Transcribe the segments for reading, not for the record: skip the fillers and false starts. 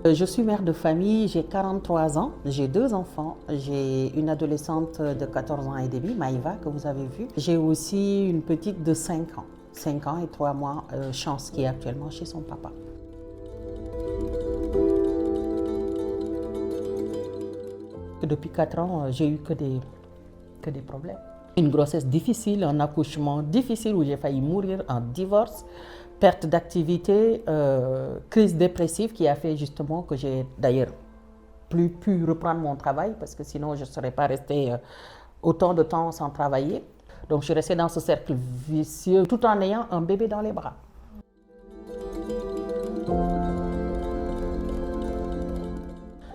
Je suis mère de famille, j'ai 43 ans, j'ai 2 enfants, j'ai une adolescente de 14 ans et demi, Maïva, que vous avez vue. J'ai aussi une petite de 5 ans, 5 ans et 3 mois, Chance, qui est actuellement chez son papa. Depuis 4 ans, j'ai eu que des problèmes. Une grossesse difficile, un accouchement difficile où j'ai failli mourir, un divorce, perte d'activité, crise dépressive qui a fait justement que j'ai d'ailleurs plus pu reprendre mon travail parce que sinon je ne serais pas restée autant de temps sans travailler. Donc je suis restée dans ce cercle vicieux tout en ayant un bébé dans les bras.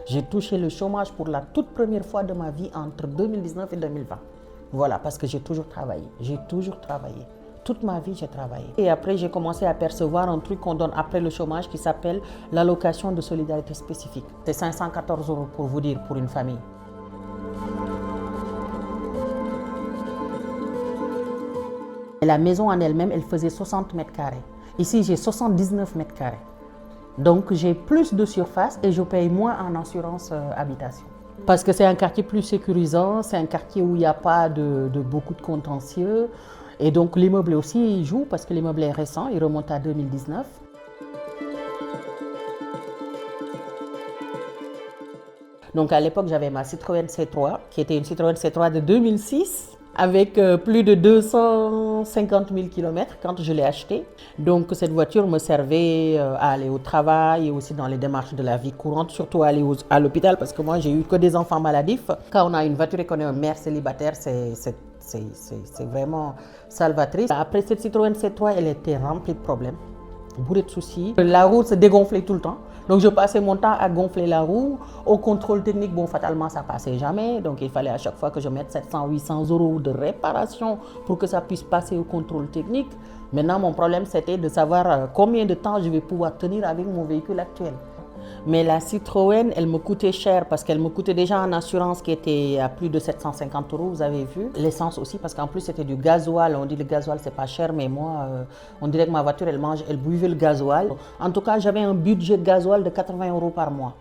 J'ai touché le chômage pour la toute première fois de ma vie entre 2019 et 2020. Voilà, parce que j'ai toujours travaillé. J'ai toujours travaillé. Toute ma vie, j'ai travaillé. Et après, j'ai commencé à percevoir un truc qu'on donne après le chômage qui s'appelle l'allocation de solidarité spécifique. C'est 514 € pour vous dire, pour une famille. Et la maison en elle-même, elle faisait 60 mètres carrés. Ici, j'ai 79 mètres carrés. Donc, j'ai plus de surface et je paye moins en assurance habitation. Parce que c'est un quartier plus sécurisant, c'est un quartier où il n'y a pas de beaucoup de contentieux. Et donc l'immeuble aussi il joue parce que l'immeuble est récent, il remonte à 2019. Donc à l'époque, j'avais ma Citroën C3, qui était une Citroën C3 de 2006, avec plus de 250 000 km quand je l'ai achetée. Donc cette voiture me servait à aller au travail et aussi dans les démarches de la vie courante, surtout à aller à l'hôpital parce que moi j'ai eu que des enfants maladifs. Quand on a une voiture et qu'on est un mère célibataire, c'est vraiment salvatrice. Après cette Citroën C3, elle était remplie de problèmes, bourrée de soucis. La roue se dégonflait tout le temps. Donc je passais mon temps à gonfler la roue. Au contrôle technique, bon, fatalement, ça passait jamais. Donc il fallait à chaque fois que je mette 700, 800 € de réparation pour que ça puisse passer au contrôle technique. Maintenant, mon problème, c'était de savoir combien de temps je vais pouvoir tenir avec mon véhicule actuel. Mais la Citroën, elle me coûtait cher parce qu'elle me coûtait déjà en assurance qui était à plus de 750 €, vous avez vu. L'essence aussi parce qu'en plus c'était du gasoil. On dit le gasoil c'est pas cher, mais moi, on dirait que ma voiture elle buvait le gasoil. En tout cas, j'avais un budget de gasoil de 80 € par mois.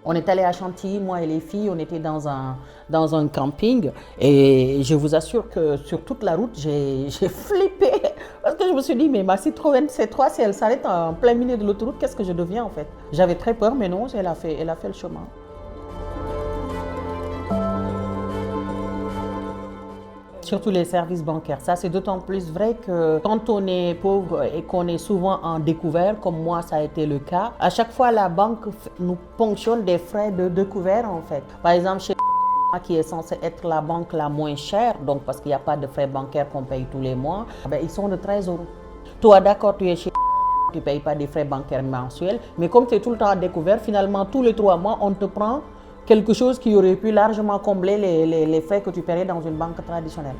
On est allé à Chantilly, moi et les filles, on était dans un camping et je vous assure que sur toute la route, j'ai flippé parce que je me suis dit, mais ma Citroën C3, si elle s'arrête en plein milieu de l'autoroute, qu'est-ce que je deviens en fait? J'avais très peur, mais non, elle a fait le chemin. Surtout les services bancaires. Ça, c'est d'autant plus vrai que quand on est pauvre et qu'on est souvent en découvert, comme moi, ça a été le cas, à chaque fois, la banque nous ponctionne des frais de découvert, en fait. Par exemple, chez qui est censée être la banque la moins chère, donc parce qu'il n'y a pas de frais bancaires qu'on paye tous les mois, ils sont de 13 €. Toi, d'accord, tu es chez tu ne payes pas des frais bancaires mensuels, mais comme tu es tout le temps à découvert, finalement, tous les 3 mois, on te prend quelque chose qui aurait pu largement combler les frais que tu paierais dans une banque traditionnelle.